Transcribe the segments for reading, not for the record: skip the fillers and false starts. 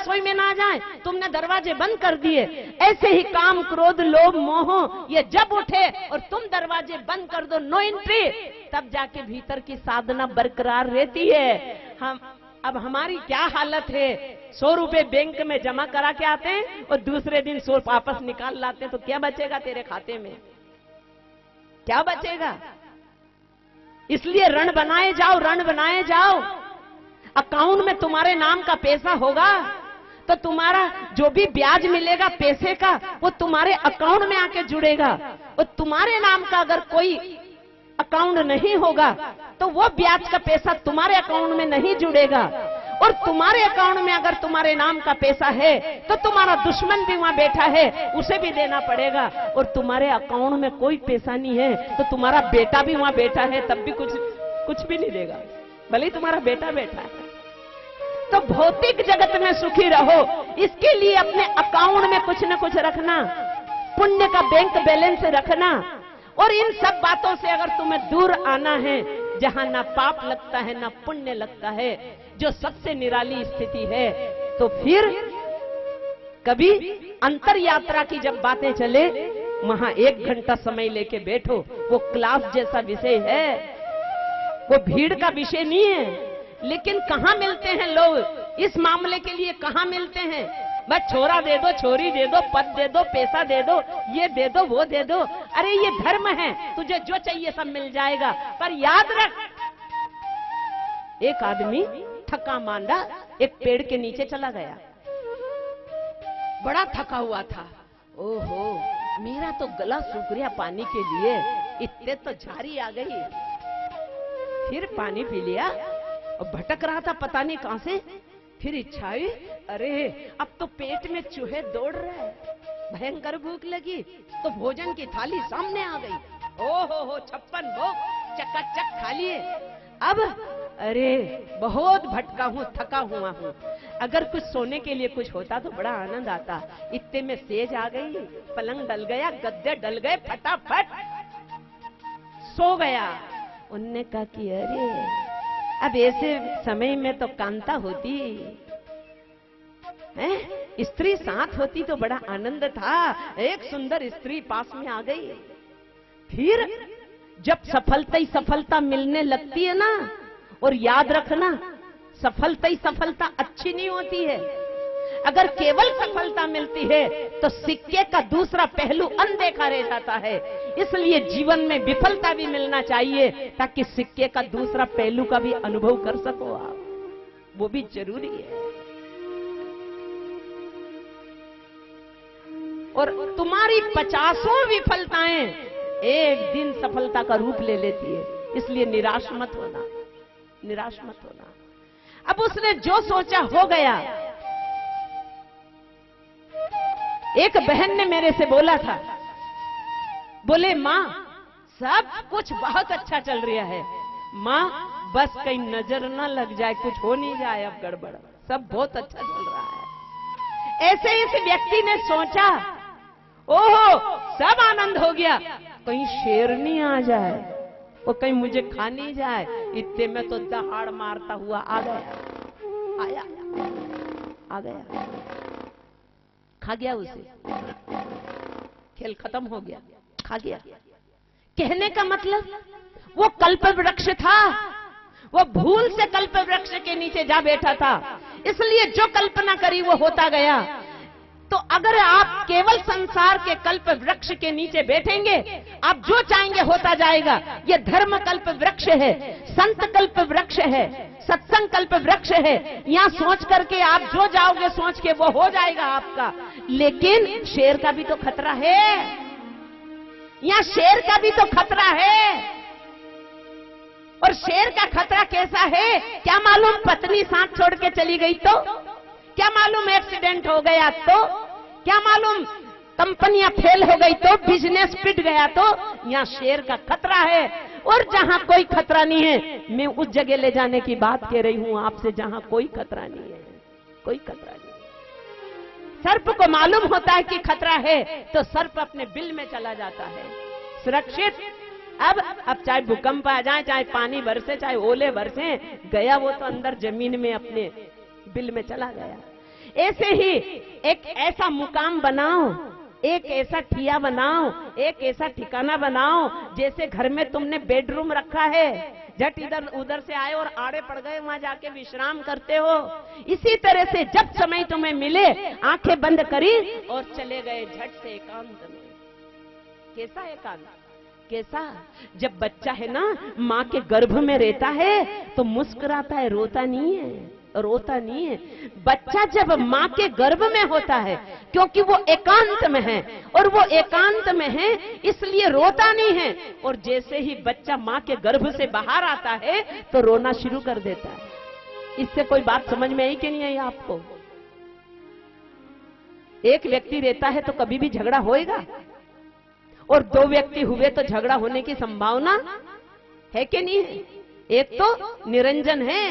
रसोई में ना जाए, तुमने दरवाजे बंद कर दिए। ऐसे ही काम, क्रोध, लोभ, मोह ये जब उठे और तुम दरवाजे बंद कर दो, नो एंट्री, तब जाके भीतर की साधना बरकरार रहती है। अब हमारी क्या हालत है, 100 रुपए बैंक में जमा करा के आते हैं और दूसरे दिन 100 वापस निकाल लाते हैं, तो क्या बचेगा तेरे खाते में? क्या बचेगा? इसलिए ऋण बनाए जाओ, ऋण बनाए जाओ। अकाउंट में तुम्हारे नाम का पैसा होगा तो तुम्हारा जो भी ब्याज मिलेगा पैसे का, वो तुम्हारे अकाउंट में आके जुड़ेगा। और तुम्हारे नाम का अगर कोई अकाउंट नहीं होगा तो वो ब्याज का पैसा तुम्हारे अकाउंट में नहीं जुड़ेगा। और तुम्हारे अकाउंट में अगर तुम्हारे नाम का पैसा है तो तुम्हारा दुश्मन भी वहां बैठा है, उसे भी देना पड़ेगा। और तुम्हारे अकाउंट में कोई पैसा नहीं है तो तुम्हारा बेटा भी वहां बैठा है, तब भी कुछ भी नहीं देगा, भले ही तुम्हारा बेटा बैठा है। तो भौतिक जगत में सुखी रहो, इसके लिए अपने अकाउंट में कुछ न कुछ रखना, पुण्य का बैंक बैलेंस रखना। और इन सब बातों से अगर तुम्हें दूर आना है, जहां ना पाप लगता है ना पुण्य लगता है, जो सबसे निराली स्थिति है, तो फिर कभी अंतर यात्रा की जब बातें चले, वहां 1 घंटा समय लेके बैठो। वो क्लास जैसा विषय है, वो भीड़ का विषय नहीं है। लेकिन कहां मिलते हैं लोग इस मामले के लिए? कहां मिलते हैं? बस छोरा दे दो, छोरी दे दो, पद दे दो, पैसा दे दो, ये दे दो, वो दे दो। अरे ये धर्म है, तुझे जो चाहिए सब मिल जाएगा। पर याद रख, एक आदमी थका मांदा एक पेड़ के नीचे चला गया, बड़ा थका हुआ था। ओहो, मेरा तो गला सूख गया पानी के लिए, इतने तो झारी आ गई। फिर पानी पी लिया और भटक रहा था पता नहीं कहां से, फिर इच्छा हुई, अरे अब तो पेट में चूहे दौड़ रहे हैं, भयंकर भूख लगी, तो भोजन की थाली सामने आ गई। ओहो, 56 भोग चकाचक खा लिए। अब अरे बहुत भटका हूं, थका हुआ हूं, अगर कुछ सोने के लिए कुछ होता तो बड़ा आनंद आता। इतने में सेज आ गई, पलंग डल गया, गद्दे डल गए, फटाफट सो गया। उनने कहा कि अरे अब ऐसे समय में तो कांता होती है, स्त्री साथ होती तो बड़ा आनंद था। एक सुंदर स्त्री पास में आ गई। फिर जब सफलता ही सफलता मिलने लगती है ना, और याद रखना, सफलता ही सफलता अच्छी नहीं होती है। अगर केवल सफलता मिलती है तो सिक्के का दूसरा पहलू अनदेखा रह जाता है। इसलिए जीवन में विफलता भी मिलना चाहिए ताकि सिक्के का दूसरा पहलू का भी अनुभव कर सको आप, वो भी जरूरी है। और तुम्हारी 50 विफलताएं एक दिन सफलता का रूप ले लेती है, इसलिए निराश मत होना, निराश मत होना। अब उसने जो सोचा हो गया। एक बहन ने मेरे से बोला था, बोले माँ सब कुछ बहुत अच्छा चल रहा है माँ, बस कहीं नजर ना लग जाए, कुछ हो नहीं जाए अब गड़बड़, सब बहुत अच्छा चल रहा है। ऐसे इस व्यक्ति ने सोचा, ओहो सब आनंद हो गया, कहीं शेरनी आ जाए और कहीं मुझे खा नहीं जाए। इतने में तो दहाड़ मारता हुआ आ गया, आया आ गया, खा गया उसे, खेल खत्म हो गया, खा गया। कहने का मतलब वो कल्प वृक्ष था, वो भूल से कल्प वृक्ष के नीचे जा बैठा था, इसलिए जो कल्पना करी वो होता गया। तो अगर आप केवल संसार के कल्प वृक्ष के नीचे बैठेंगे, आप जो चाहेंगे होता जाएगा। ये धर्म कल्प वृक्ष है, संत कल्प वृक्ष है, सत्संग कल्प वृक्ष है। यहाँ सोच करके आप जो जाओगे सोच के वो हो जाएगा आपका। लेकिन शेर का भी तो खतरा है, यहाँ शेर का भी तो खतरा है। और शेर का खतरा कैसा है? क्या मालूम पत्नी साथ छोड़ के चली गई तो, क्या मालूम एक्सीडेंट हो गया तो, क्या मालूम कंपनियां फेल हो गई तो, बिजनेस पिट गया तो। यहाँ शेर का खतरा है। और जहां कोई खतरा नहीं है, मैं उस जगह ले जाने की बात कह रही हूं आपसे जहां कोई खतरा नहीं है, कोई खतरा नहीं। सर्प को मालूम होता है कि खतरा है तो सर्प अपने बिल में चला जाता है, सुरक्षित। अब चाहे भूकंप आ जाए, चाहे पानी बरसे, चाहे ओले बरसे, गया वो तो अंदर जमीन में अपने बिल में चला गया। ऐसे ही एक ऐसा मुकाम बनाओ, एक ऐसा ठिया बनाओ, एक ऐसा ठिकाना बनाओ, जैसे घर में तुमने बेडरूम रखा है, झट इधर उधर से आए और आड़े पड़ गए, वहां जाके विश्राम करते हो। इसी तरह से जब समय तुम्हें मिले आंखें बंद करी और चले गए झट से एकांत में। कैसा एकांत? कैसा? जब बच्चा है ना माँ के गर्भ में रहता है तो मुस्कुराता है, रोता नहीं है, रोता नहीं है। बच्चा जब माँ के गर्भ में होता है क्योंकि वो एकांत में है, और वो एकांत में है इसलिए रोता नहीं है। और जैसे ही बच्चा माँ के गर्भ से बाहर आता है तो रोना शुरू कर देता है। इससे कोई बात समझ में आई कि नहीं आई आपको? एक व्यक्ति रहता है तो कभी भी झगड़ा होएगा, और दो व्यक्ति हुए तो झगड़ा होने की संभावना है कि नहीं है? एक तो निरंजन है,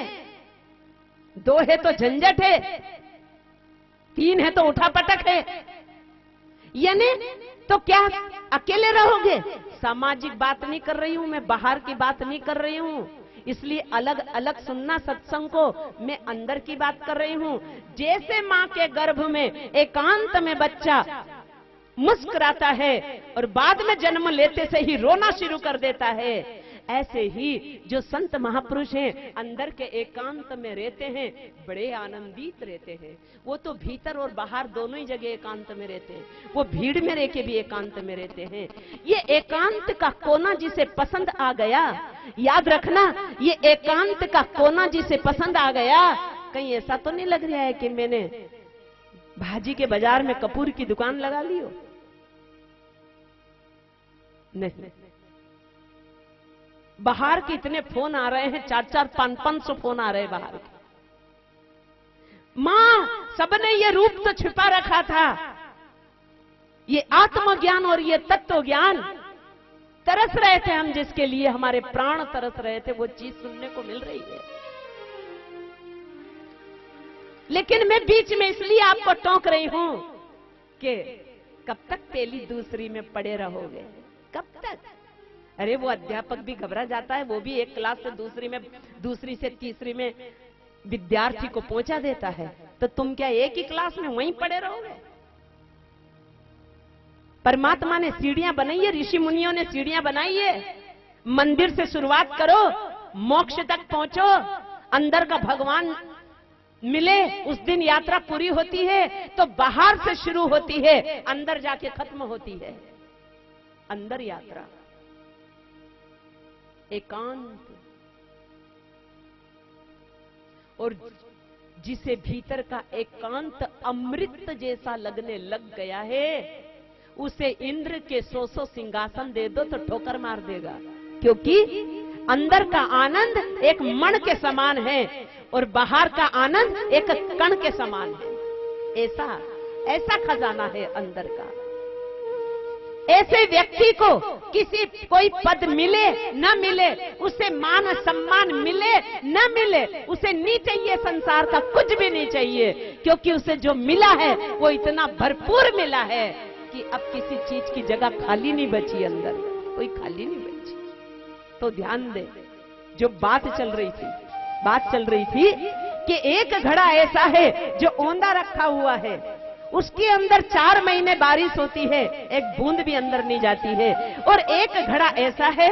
दो है तो झंझट है, तीन है तो उठापटक है। यानी तो क्या अकेले रहोगे? सामाजिक बात नहीं कर रही हूं मैं, बाहर की बात नहीं कर रही हूं, इसलिए अलग अलग सुनना सत्संग को। मैं अंदर की बात कर रही हूं। जैसे मां के गर्भ में एकांत में बच्चा मुस्कुराता है और बाद में जन्म लेते से ही रोना शुरू कर देता है, ऐसे ही जो संत महापुरुष हैं अंदर के एकांत में रहते हैं, बड़े आनंदित रहते हैं। वो तो भीतर और बाहर दोनों ही जगह एकांत में रहते हैं। वो भीड़ में रह के भी एकांत में रहते हैं। ये एकांत का कोना जिसे पसंद आ गया, याद रखना, ये एकांत का कोना जिसे पसंद आ गया, कहीं ऐसा तो नहीं लग रहा है कि मैंने भाजी के बाजार में कपूर की दुकान लगा ली हो? नहीं। बाहर के इतने फोन आ रहे हैं, 4-4, 500 फोन आ रहे हैं बाहर के। मां, सबने ये रूप तो छिपा रखा था, ये आत्मज्ञान और ये तत्व ज्ञान, तरस रहे थे हम जिसके लिए, हमारे प्राण तरस रहे थे, वो चीज सुनने को मिल रही है। लेकिन मैं बीच में इसलिए आपको टोक रही हूं कि कब तक पहली दूसरी में पड़े रहोगे? कब तक? अरे वो अध्यापक भी घबरा जाता है, वो भी एक क्लास से दूसरी में, दूसरी से तीसरी में विद्यार्थी को पहुंचा देता है, तो तुम क्या एक ही क्लास में वहीं पड़े रहोगे? परमात्मा ने सीढ़ियां बनाई है, ऋषि मुनियों ने सीढ़ियां बनाई है। मंदिर से शुरुआत करो, मोक्ष तक पहुंचो, अंदर का भगवान मिले, उस दिन यात्रा पूरी होती है। तो बाहर से शुरू होती है, अंदर जाके खत्म होती है। अंदर यात्रा एकांत, और जिसे भीतर का एकांत अमृत जैसा लगने लग गया है, उसे इंद्र के 100 सिंहासन दे दो तो ठोकर मार देगा, क्योंकि अंदर का आनंद एक मण के समान है और बाहर का आनंद एक कण के समान है। ऐसा खजाना है अंदर का। ऐसे व्यक्ति को कोई पद मिले न मिले, उसे मान सम्मान मिले न मिले, उसे नहीं चाहिए संसार का कुछ भी नहीं चाहिए, क्योंकि उसे जो मिला है वो इतना भरपूर मिला है कि अब किसी चीज की जगह खाली नहीं बची, अंदर कोई खाली नहीं बची। तो ध्यान दे, जो बात चल रही थी कि एक घड़ा ऐसा है जो औंधा रखा हुआ है, उसके अंदर 4 महीने बारिश होती है, एक बूंद भी अंदर नहीं जाती है। और एक घड़ा ऐसा है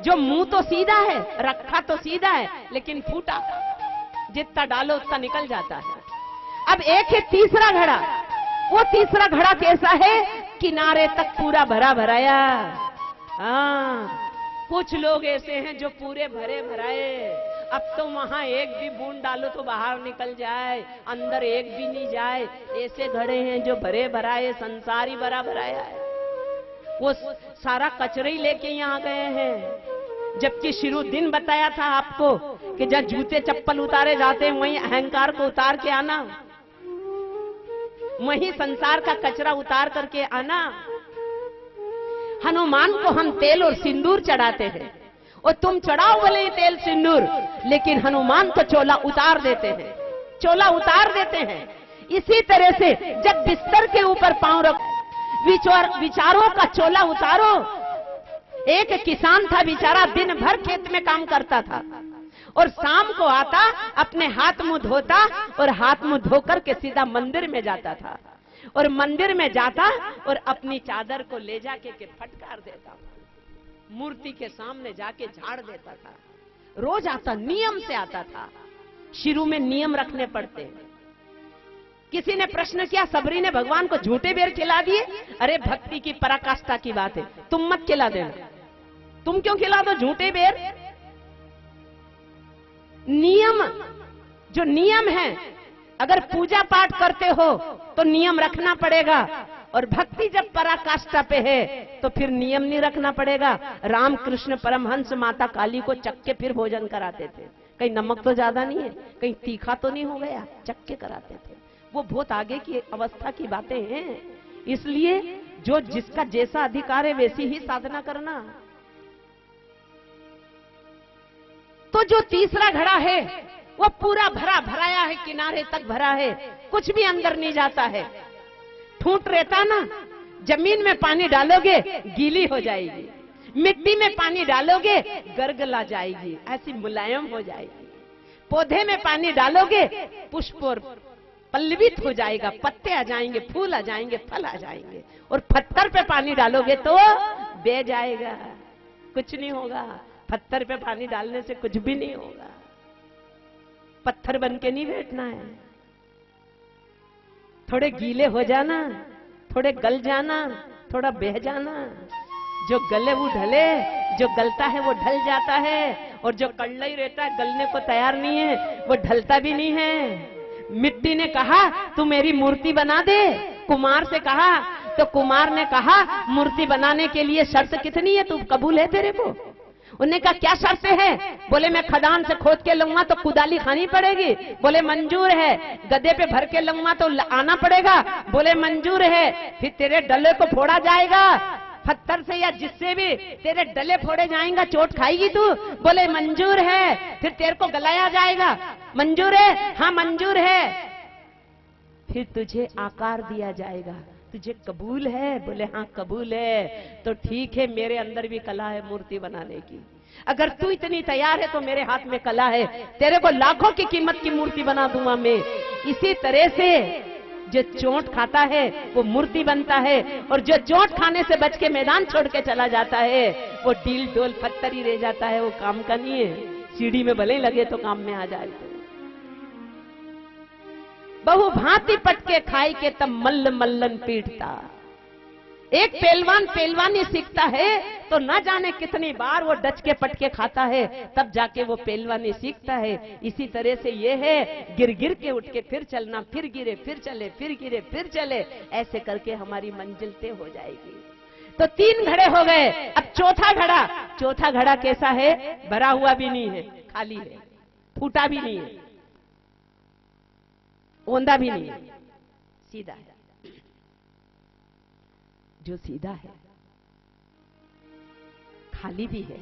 जो मुंह तो सीधा है, रखा तो सीधा है, लेकिन फूटा, जितना डालो उतना निकल जाता है। अब एक है तीसरा घड़ा, वो तीसरा घड़ा कैसा है? किनारे तक पूरा भरा भराया। कुछ लोग ऐसे हैं जो पूरे भरे भराए, अब तो वहां एक भी बूंद डालो तो बाहर निकल जाए, अंदर एक भी नहीं जाए। ऐसे घड़े हैं जो भरे भराए, संसारी भरा भराया है, वो सारा कचरा ही लेके यहाँ गए हैं। जबकि शुरू दिन बताया था आपको कि जब जूते चप्पल उतारे जाते हैं, वहीं अहंकार को उतार के आना, वहीं संसार का कचरा उतार करके आना। हनुमान को हम तेल और सिंदूर चढ़ाते हैं, और तुम चढ़ाओ भले तेल सिंदूर, लेकिन हनुमान तो चोला उतार देते हैं, चोला उतार देते हैं। इसी तरह से जब बिस्तर के ऊपर पांव रखो, विचारों का चोला उतारो। एक किसान था बेचारा, दिन भर खेत में काम करता था, और शाम को आता, अपने हाथ मुंह धोता और हाथ मुंह धोकर के सीधा मंदिर में जाता था और मंदिर में जाता और अपनी चादर को ले जाके के फटकार देता, मूर्ति के सामने जाके झाड़ देता था। रोज आता, नियम से आता था। शुरू में नियम रखने पड़ते। किसी ने प्रश्न किया, सबरी ने भगवान को झूठे बेर खिला दिए? अरे भक्ति की पराकाष्ठा की बात है, तुम मत खिला देना। तुम क्यों खिला दो झूठे बेर? नियम, जो नियम है, अगर पूजा पाठ करते हो तो नियम रखना पड़ेगा, और भक्ति जब पराकाष्ठा पे है तो फिर नियम नहीं रखना पड़ेगा। रामकृष्ण परमहंस माता काली को चख के फिर भोजन कराते थे। कहीं नमक तो ज्यादा नहीं है, कहीं तीखा तो नहीं हो गया, चख के कराते थे। वो बहुत आगे की अवस्था की बातें हैं। इसलिए जो जिसका जैसा अधिकार है वैसी ही साधना करना। तो जो तीसरा घड़ा है वो पूरा भरा भराया है, किनारे तक भरा है, कुछ भी अंदर नहीं जाता है। ठूंठ रहता ना, जमीन में पानी डालोगे गीली हो जाएगी, मिट्टी में पानी डालोगे गरगला जाएगी, ऐसी मुलायम हो जाएगी। पौधे में पानी डालोगे पुष्प और पल्लवित हो जाएगा, पत्ते आ जाएंगे, फूल आ जाएंगे, फल आ जाएंगे। और पत्थर पे पानी डालोगे तो बह जाएगा, कुछ नहीं होगा। पत्थर पे पानी डालने से कुछ भी नहीं होगा। पत्थर बन के नहीं बैठना है। थोड़े गीले हो जाना, थोड़े गल जाना, थोड़ा बह जाना। जो गले वो ढले, जो गलता है वो ढल जाता है, और जो कड़ला ही रहता है, गलने को तैयार नहीं है, वो ढलता भी नहीं है। मिट्टी ने कहा तू मेरी मूर्ति बना दे, कुमार से कहा, तो कुमार ने कहा मूर्ति बनाने के लिए शर्त कितनी है, तू कबूल है तेरे को? उन्होंने कहा क्या शर्त है? बोले मैं खदान से खोद के लूंगा तो कुदाली खानी पड़ेगी। बोले मंजूर है। गधे पे भर के लूंगा तो आना पड़ेगा। बोले मंजूर है। फिर तेरे डले को फोड़ा जाएगा पत्थर से या जिससे भी, तेरे डले फोड़े जाएंगा, चोट खाएगी तू? बोले मंजूर है। फिर तेरे को गलाया जाएगा, मंजूर है? हाँ मंजूर है। फिर तुझे आकार दिया जाएगा, तुझे कबूल है? बोले हाँ कबूल है। तो ठीक है, मेरे अंदर भी कला है मूर्ति बनाने की। अगर तू इतनी तैयार है तो मेरे हाथ में कला है, तेरे को लाखों की कीमत की मूर्ति बना दूंगा मैं। इसी तरह से जो चोट खाता है वो मूर्ति बनता है, और जो चोट खाने से बच के मैदान छोड़ के चला जाता है वो डील डोल पत्थर ही रह जाता है, वो काम का नहीं है। सीढ़ी में भले लगे तो काम में आ जाए। बहु भांति पटके खाई के तब मल्ल मल्लन पीटता। एक पहलवान पहलवानी सीखता है तो ना जाने कितनी बार वो डच के पटके खाता है, तब जाके वो पहलवानी सीखता है। इसी तरह से ये है, गिर गिर के उठ के फिर चलना, फिर गिरे फिर चले, फिर गिरे फिर चले, ऐसे करके हमारी मंजिल तय हो जाएगी। तो 3 घड़े हो गए। अब चौथा घड़ा कैसा है? भरा हुआ भी नहीं है, खाली है, फूटा भी नहीं है, ओंधा भी नहीं है, सीधा है। जो सीधा है, खाली भी है,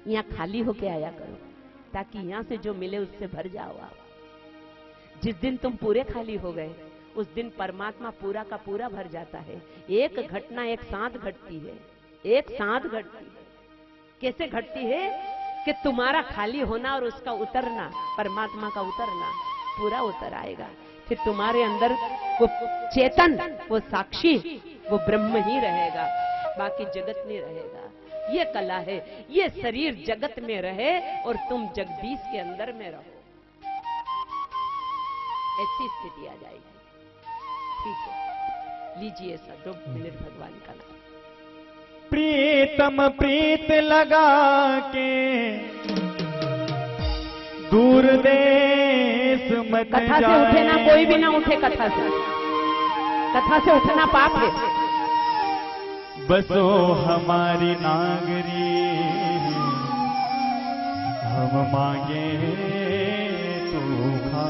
यहां खाली होके आया करो ताकि यहां से जो मिले उससे भर जाओ आप। जिस दिन तुम पूरे खाली हो गए उस दिन परमात्मा पूरा का पूरा भर जाता है। एक घटना एक साथ घटती है, एक साथ घटती है। कैसे घटती है? कि तुम्हारा खाली होना और उसका उतरना, परमात्मा का उतरना, पूरा उतर आएगा। फिर तुम्हारे अंदर वो चेतन, वो साक्षी, वो ब्रह्म ही रहेगा, बाकी जगत नहीं रहेगा। ये कला है। ये शरीर जगत में रहे और तुम जगदीश के अंदर में रहो, ऐसी स्थिति आ जाएगी। ठीक है, लीजिए सर 2 मिनट भगवान का नाम। प्रीतम प्रीत लगा के दूर देश मत कथा से उठे ना, कोई भी ना उठे कथा से उठना पाप है। बसो हमारी नागरी, हम मांगे तू खा।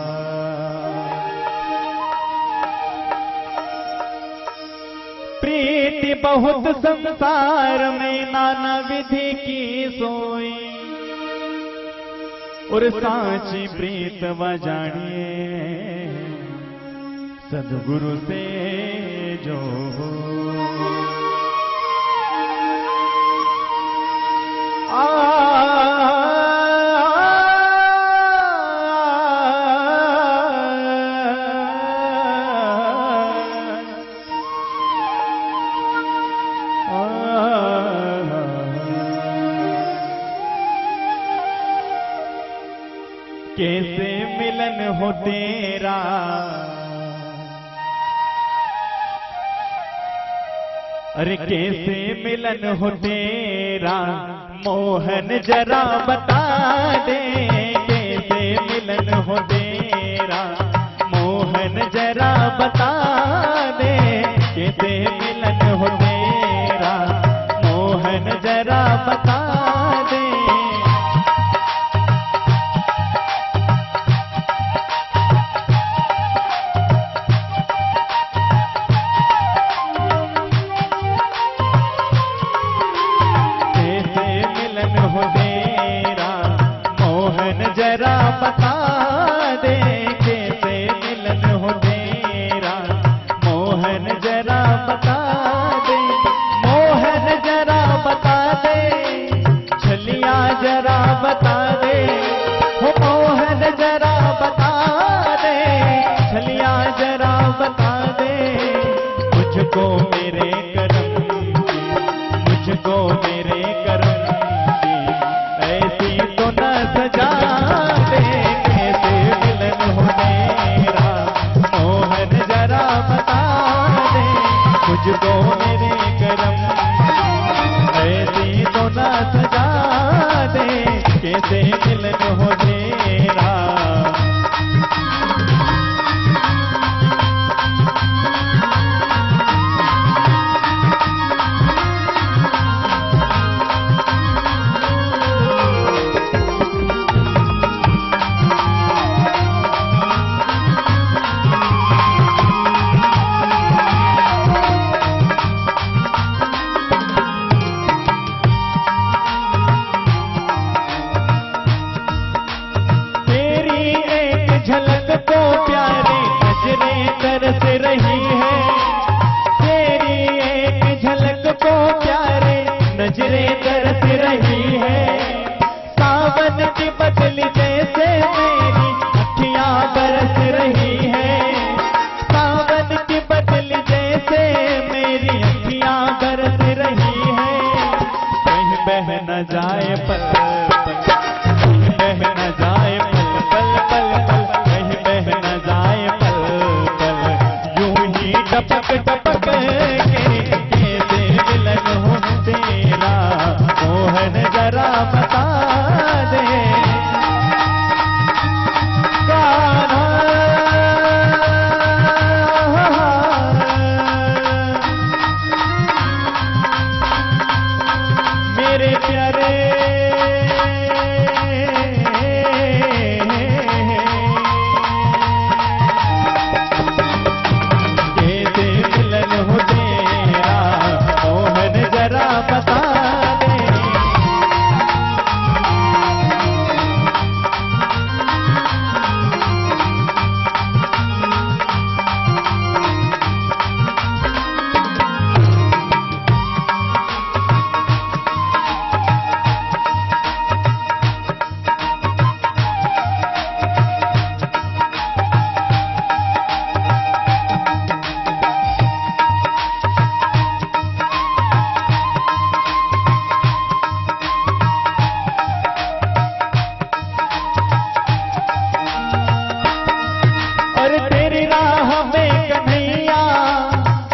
प्रीति बहुत संसार में नाना विधि की सोई, और सांची प्रीत व जानिए सदगुरु से जो हो। आ हो तेरा। अरे कैसे मिलन हो तेरा मोहन जरा बता दे, कैसे मिलन हो तेरा मोहन जरा बता दे, कैसे मिलन हो तेरा मोहन जरा बता दे। जरा बता दे, कैसे मिलन हो तेरा मोहन जरा बता दे, मोहन जरा बता दे, छलिया जरा बता दे, हो मोहन जरा बता दे, छलिया जरा बता दे। मुझको मेरे करम की, मुझको मेरे करम की ऐसी तो न सजा, मुझको मेरे करम ऐसी तो ना सजा दे, कैसे मिलन हो तेरा। झलक को प्यारे नजरें तरस रही है, तेरी एक झलक को प्यारे नजरें तरस रही है। सावन की बदली जैसे मेरी अखियां बरस रही है, सावन की बदली जैसे मेरी अखियां बरस रही है। कहीं बह न जाए पल पल, कहीं बह न जाए पल पल पल पल, टपक टपक के कैसे मिलन हो तेरा मोहन जरा बता दे। मेरे प्यारे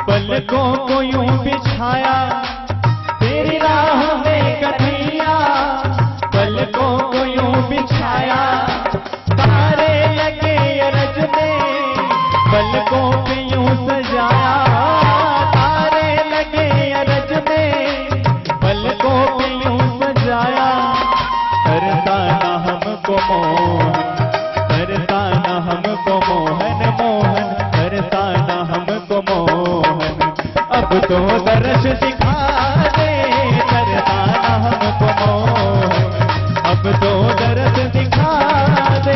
पलकों को यूं बिछाया, तेरी राह में कन्हैया पलकों को यूं बिछाया। तारे लगे अरज में पलकों पे यूं सजाया, तारे लगे अरज में पलकों पे यूं सजाया। करता ना हमको मोहन, करता ना हमको मोहन मोहन, करता ना हमको मोहन। अब तो दर्श दिखा दे, करता ना हमको मोहन, अब तो दर्श दिखा दे।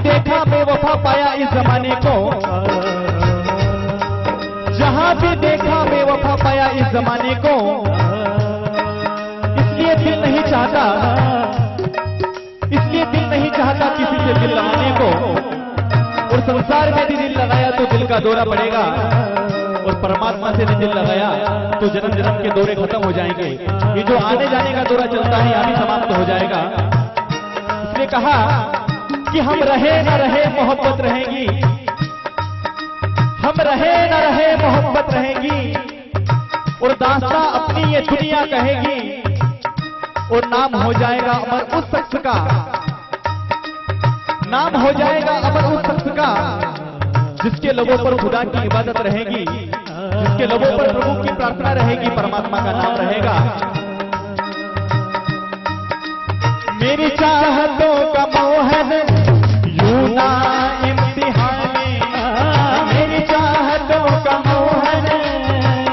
देखा बेवफा पाया इस जमाने को, जहां भी देखा बेवफा पाया इस जमाने को। इसलिए दिल नहीं चाहता, इसलिए दिल नहीं चाहता किसी से दिल लगाने को। और संसार में भी दिल लगाया तो दिल का दौरा पड़ेगा, और परमात्मा से भी दिल लगाया तो जन्म जन्म के दौरे खत्म हो जाएंगे। ये जो आने जाने का दौरा चलता है यहाँ भी समाप्त हो जाएगा। इसलिए कहा कि हम रहे न रहे मोहब्बत रहेगी, हम रहे न रहे मोहब्बत रहेगी, और दास्तां अपनी ये दुनिया कहेगी, और नाम हो जाएगा अमर उस शख्स का, नाम हो जाएगा अमर उस शख्स का जिसके लबों पर खुदा की इबादत रहेगी, जिसके लबों पर प्रभु की प्रार्थना रहेगी, परमात्मा का नाम रहेगा। मेरी चाहतों का मोहन यूं ना इम्तिहाने, मेरी चाहतों का मोहन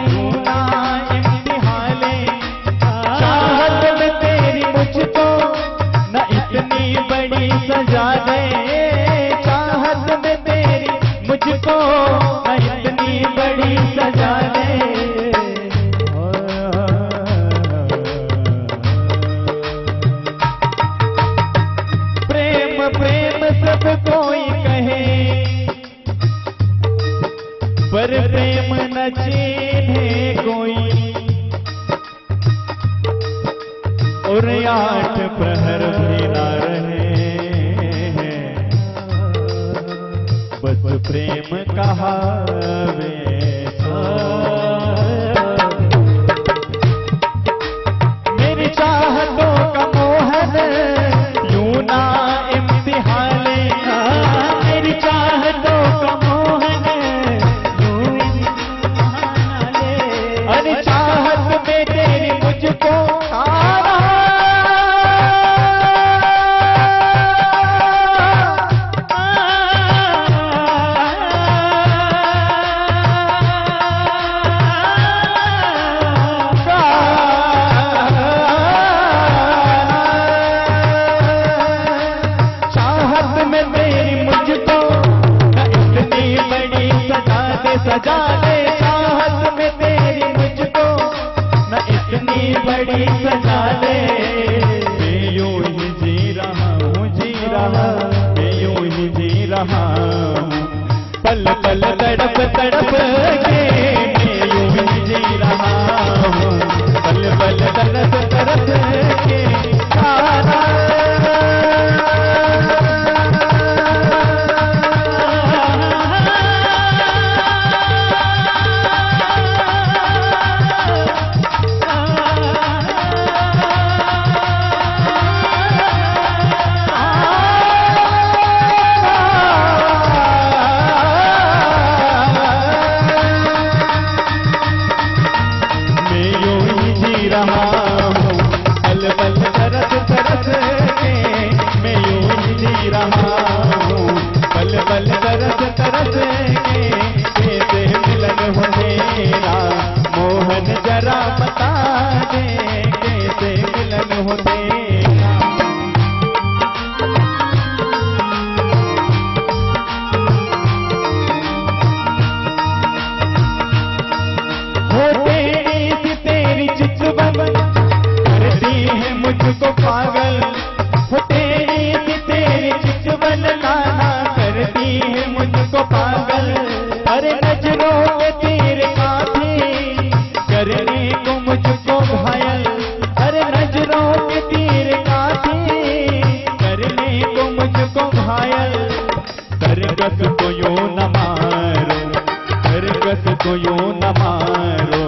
यूं ना इम्तिहाने। चाहत में तेरी मुझको न इतनी बड़ी सजा दे, चाहत में तेरी मुझको न इतनी बड़ी सजा दे। प्रेम प्रेम सब कोई कहे, पर प्रेम न चिन्हे कोई, और 8 प्रहर भी न रहे, बस प्रेम कहावे। मेरी चाहतों का मोहन यूं ना इम्तिहाने, मेरी चाहतों का मोहन यूं इम्तिहाने। अरे चाहत में तेरी मुझको आना, सजा दे, चाहत में तेरी मुझको न इतनी बड़ी सजा दे। मैं यूं ही जी रहा हूँ, जी रहा, मैं यूं ही जी रहा हूँ, पल पल तड़प तड़प के, मैं यूं ही जी रहा हूँ, पल पल तड़प तड़प के। मुझको पागल हो तेरी सी तेरी चितवन नाना करती है मुझको पागल। अरे नजरों के तीर काफी करने को मुझको घायल, अरे नजरों के तीर काफी करने को मुझको घायल। करकस को यूं न मारो, करकस को यूं न मारो,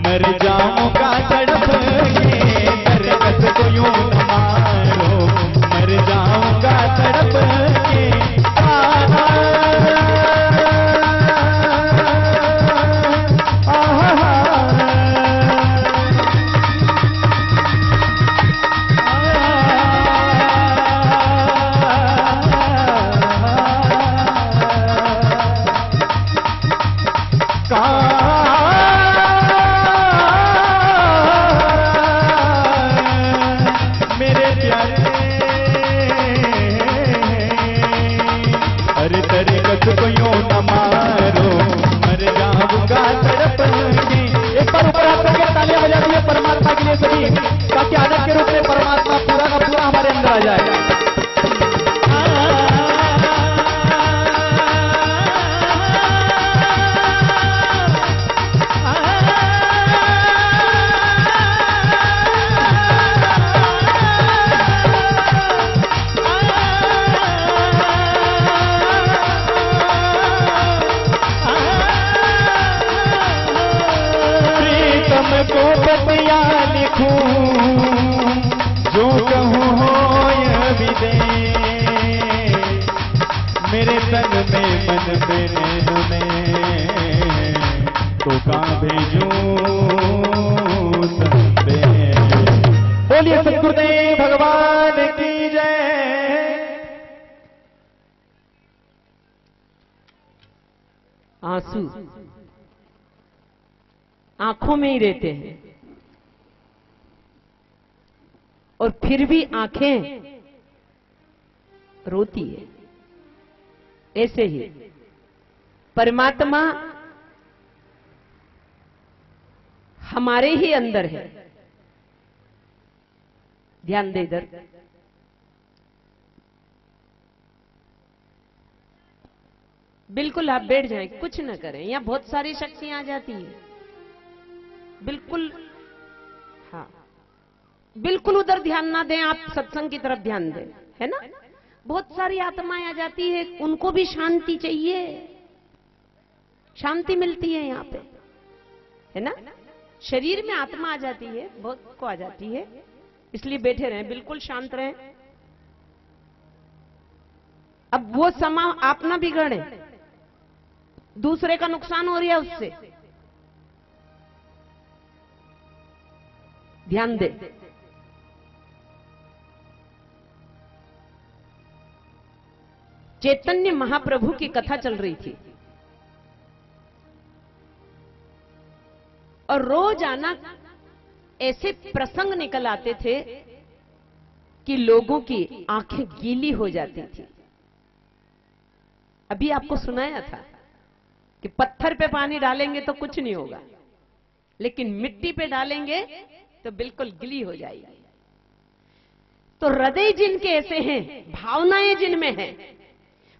मर जाऊंगा तड़प के। करकस को यूं न मारो, मर जाऊंगा तड़प के। जाऊंगा तड़पन के। एक बार ऊपर हाथ करके तालियां बजा दिए परमात्मा के लिए सभी, ताकि आनंद के रूप में परमात्मा पूरा का पूरा हमारे अंदर आ जाए। को पतिया लिखूं जो कहूँ हो विदे, मेरे तन में मन में नैन में तो कहाँ भेजूं संदे। बोलिए सद्गुरुदेव भगवान की जय। आंसू आंखों में ही रहते हैं और फिर भी आंखें रोती है। ऐसे ही परमात्मा हमारे ही अंदर है। ध्यान दे इधर। बिल्कुल आप बैठ जाएं, कुछ न करें। यहां बहुत सारी शक्तियां आ जाती है। बिल्कुल, हाँ, बिल्कुल उधर ध्यान ना दें, आप सत्संग की तरफ ध्यान दें, है ना। बहुत सारी आत्माएं आ जाती है, उनको भी शांति चाहिए। शांति मिलती है यहाँ पे, है ना। शरीर में आत्मा आ जाती है, बहुत को आ जाती है, इसलिए बैठे रहें, बिल्कुल शांत रहें। अब वो समा आप ना बिगड़े, दूसरे का नुकसान हो रहा है उससे। ध्यान दे। चैतन्य महाप्रभु की कथा चल रही थी और रोजाना ऐसे प्रसंग निकल आते थे कि लोगों की आंखें गीली हो जाती थी। अभी आपको सुनाया था कि पत्थर पे पानी डालेंगे तो कुछ नहीं होगा, लेकिन मिट्टी पे डालेंगे तो बिल्कुल गिली हो जाएगी। तो हृदय जिनके ऐसे हैं, भावनाएं जिनमें हैं।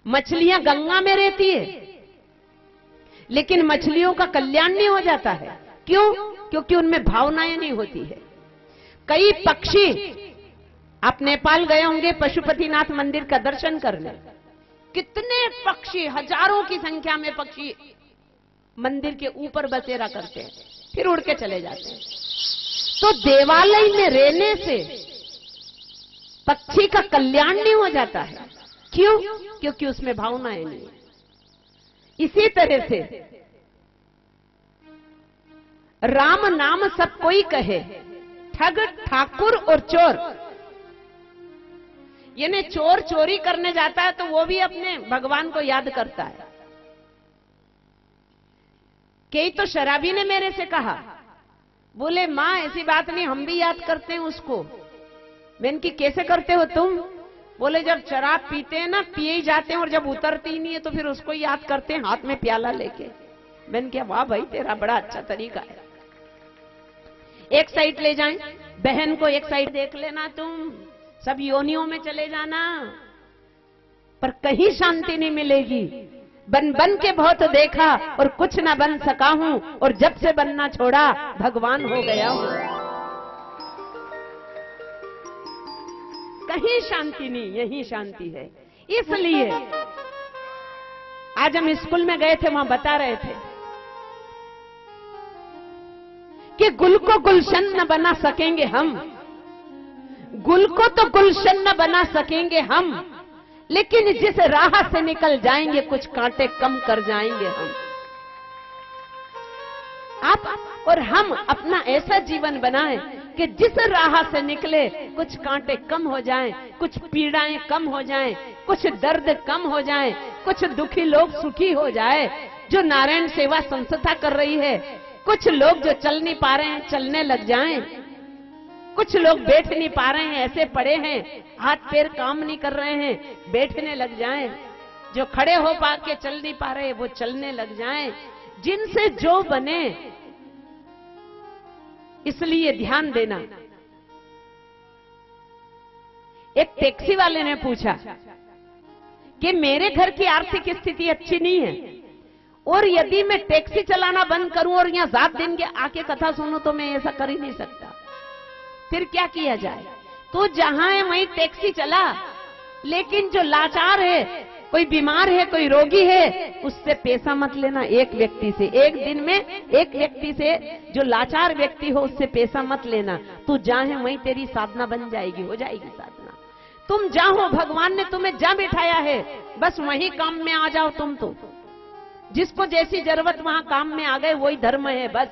मछलियां गंगा में रहती है, लेकिन मछलियों का कल्याण नहीं हो जाता है। क्यों? क्योंकि उनमें भावनाएं नहीं होती है। कई पक्षी, आप नेपाल गए होंगे पशुपतिनाथ मंदिर का दर्शन करने, कितने पक्षी, हजारों की संख्या में पक्षी मंदिर के ऊपर बसेरा करते हैं, फिर उड़ के चले जाते हैं। तो देवालय में रहने से पक्षी का कल्याण नहीं हो जाता है। क्यों? क्योंकि उसमें भावनाएं नहीं। इसी तरह से राम नाम सब कोई कहे, ठग ठाकुर और चोर। यानी चोर चोरी करने जाता है तो वो भी अपने भगवान को याद करता है। कई तो शराबी ने मेरे से कहा, बोले मां ऐसी बात नहीं, हम भी याद करते हैं उसको। मैंने की कैसे करते हो तुम? बोले जब शराब पीते हैं ना, पिए ही जाते हैं और जब उतरती ही नहीं है तो फिर उसको याद करते हैं हाथ में प्याला लेके। मैंने कहा वाह भाई, तेरा बड़ा अच्छा तरीका है। एक साइड ले जाएं, बहन को एक साइड देख लेना, तुम सब योनियों में चले जाना, पर कहीं शांति नहीं मिलेगी। बन बन के बहुत देखा और कुछ ना बन सका हूं, और जब से बनना छोड़ा भगवान हो गया हूं। कहीं शांति नहीं, यही शांति है। इसलिए आज हम स्कूल में गए थे, वहां बता रहे थे कि गुल को गुलशन न बना सकेंगे हम, गुल को तो गुलशन न बना सकेंगे हम, लेकिन जिस राह से निकल जाएंगे कुछ कांटे कम कर जाएंगे हम। आप और हम अपना ऐसा जीवन बनाएं कि जिस राह से निकले कुछ कांटे कम हो जाएं, कुछ पीड़ाएं कम हो जाएं, कुछ दर्द कम हो जाएं, कुछ दुखी लोग सुखी हो जाए। जो नारायण सेवा संस्था कर रही है, कुछ लोग जो चल नहीं पा रहे हैं चलने लग जाएं, कुछ लोग बैठ नहीं पा रहे हैं, ऐसे पड़े हैं, हाथ पैर काम नहीं कर रहे हैं, बैठने लग जाएं। जो खड़े हो पा के चल नहीं पा रहे वो चलने लग जाएं। जिनसे जो बने। इसलिए ध्यान देना। एक टैक्सी वाले ने पूछा कि मेरे घर की आर्थिक स्थिति अच्छी नहीं है और यदि मैं टैक्सी चलाना बंद करूं और यहां 7 दिन के आके कथा सुनूं तो मैं ऐसा कर ही नहीं सकता, फिर क्या किया जाए? तो जहां है वहीं टैक्सी चला, लेकिन जो लाचार है, कोई बीमार है, कोई रोगी है, उससे पैसा मत लेना। एक व्यक्ति से एक दिन में एक व्यक्ति से, जो लाचार व्यक्ति हो उससे पैसा मत लेना। तू जहां है वहीं तेरी साधना बन जाएगी, हो जाएगी साधना। तुम जहां हो, भगवान ने तुम्हें जहां बिठाया है, बस वहीं काम में आ जाओ। तुम तो जिसको जैसी जरूरत वहां काम में आ गए, वही धर्म है, बस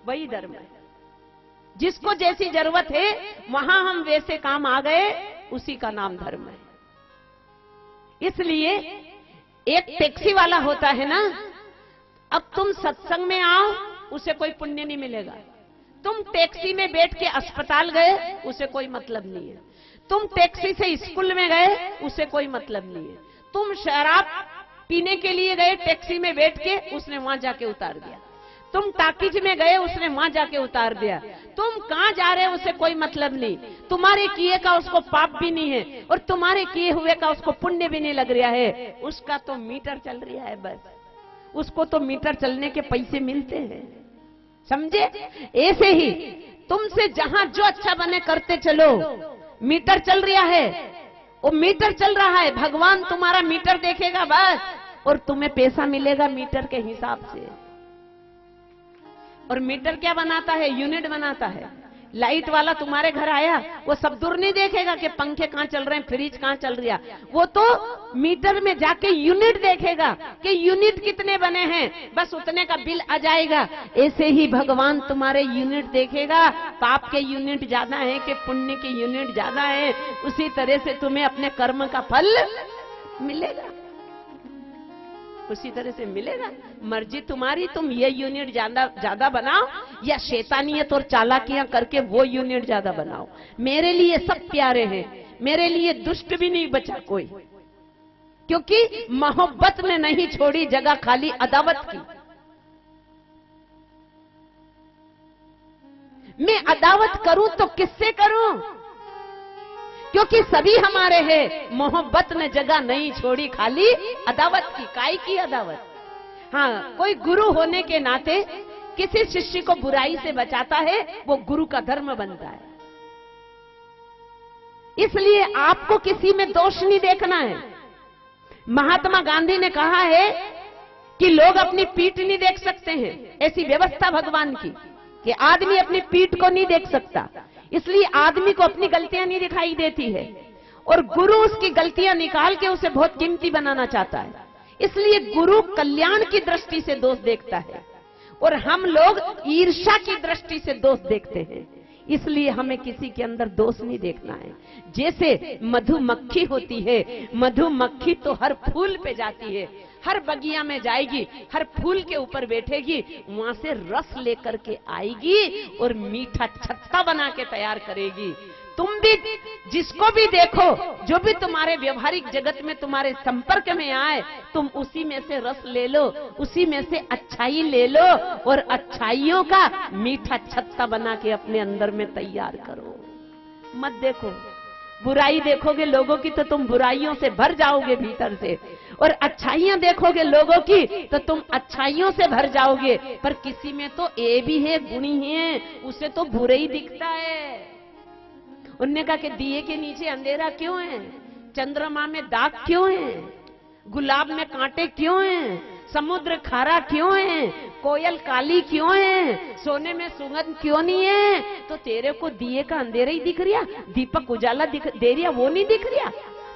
वही धर्म है। जिसको जैसी जरूरत है वहां हम वैसे काम आ गए, उसी का नाम धर्म है। इसलिए एक टैक्सी वाला होता है ना, अब तुम सत्संग में आओ, उसे कोई पुण्य नहीं मिलेगा। तुम टैक्सी में बैठ के अस्पताल गए, उसे कोई मतलब नहीं है। तुम टैक्सी से स्कूल में गए, उसे कोई मतलब नहीं है। तुम शराब पीने के लिए गए टैक्सी में बैठ के, उसने वहां जाके उतार दिया। तुम टाकीज में गए, उसने वहां जाके उतार दिया। तुम कहां जा रहे हो उसे कोई मतलब नहीं। तुम्हारे किए का उसको पाप भी नहीं है और तुम्हारे किए हुए का उसको पुण्य भी नहीं लग रहा है। उसका तो मीटर चल रहा है, बस उसको तो मीटर चलने के पैसे मिलते हैं, समझे? ऐसे ही तुमसे जहां जो अच्छा बने करते चलो। मीटर चल रहा है, वो मीटर चल रहा है, भगवान तुम्हारा मीटर देखेगा बस, और तुम्हें पैसा मिलेगा मीटर के हिसाब से। और मीटर क्या बनाता है? यूनिट बनाता है। लाइट वाला तुम्हारे घर आया, वो सब दूर नहीं देखेगा कि पंखे कहां चल रहे हैं, फ्रिज कहां चल रहा, वो तो मीटर में जाके यूनिट देखेगा कि यूनिट कितने बने हैं, बस उतने का बिल आ जाएगा। ऐसे ही भगवान तुम्हारे यूनिट देखेगा, पाप के यूनिट ज्यादा है कि पुण्य के यूनिट ज्यादा है, उसी तरह से तुम्हें अपने कर्म का फल मिलेगा, उसी तरह से मिलेगा। मर्जी तुम्हारी, तुम ये यूनिट ज्यादा बनाओ या शैतानियत और चालाकियां करके वो यूनिट ज्यादा बनाओ। मेरे लिए सब प्यारे हैं, मेरे लिए दुष्ट भी नहीं बचा कोई, क्योंकि मोहब्बत ने नहीं छोड़ी जगह खाली अदावत की। मैं अदावत करूं तो किससे करूं? क्योंकि सभी हमारे हैं। मोहब्बत ने जगह नहीं छोड़ी खाली अदावत की। काय की अदावत? हाँ, कोई गुरु होने के नाते किसी शिष्य को बुराई से बचाता है, वो गुरु का धर्म बनता है। इसलिए आपको किसी में दोष नहीं देखना है। महात्मा गांधी ने कहा है कि लोग अपनी पीठ नहीं देख सकते हैं। ऐसी व्यवस्था भगवान की कि आदमी अपनी पीठ को नहीं देख सकता, इसलिए आदमी को अपनी गलतियां नहीं दिखाई देती है, और गुरु उसकी गलतियां निकाल के उसे बहुत कीमती बनाना चाहता है। इसलिए गुरु कल्याण की दृष्टि से दोष देखता है और हम लोग ईर्ष्या की दृष्टि से दोष देखते हैं। इसलिए हमें किसी के अंदर दोष नहीं देखना है। जैसे मधुमक्खी होती है, मधुमक्खी तो हर फूल पे जाती है, हर बगिया में जाएगी, हर फूल के ऊपर बैठेगी, वहां से रस लेकर के आएगी और मीठा छत्ता बना के तैयार करेगी। तुम भी जिसको भी देखो, जो भी तुम्हारे व्यवहारिक जगत में तुम्हारे संपर्क में आए, तुम उसी में से रस ले लो, उसी में से अच्छाई ले लो और अच्छाइयों का मीठा छत्ता बना के अपने अंदर में तैयार करो। मत देखो, बुराई देखोगे लोगों की तो तुम बुराइयों से भर जाओगे भीतर से, और अच्छाइयां देखोगे लोगों की तो तुम अच्छाइयों से भर जाओगे। पर किसी में तो ए भी है, गुणी है, उसे तो बुरे ही दिखता है। उनने कहा कि दिए के नीचे अंधेरा क्यों है, चंद्रमा में दाग क्यों है, गुलाब में कांटे क्यों हैं, समुद्र खारा क्यों है, कोयल काली क्यों है, सोने में सुगंध क्यों नहीं है? तो तेरे को दिए का अंधेरा ही दिख रिया, दीपक उजाला दे रिया वो नहीं दिख रिया,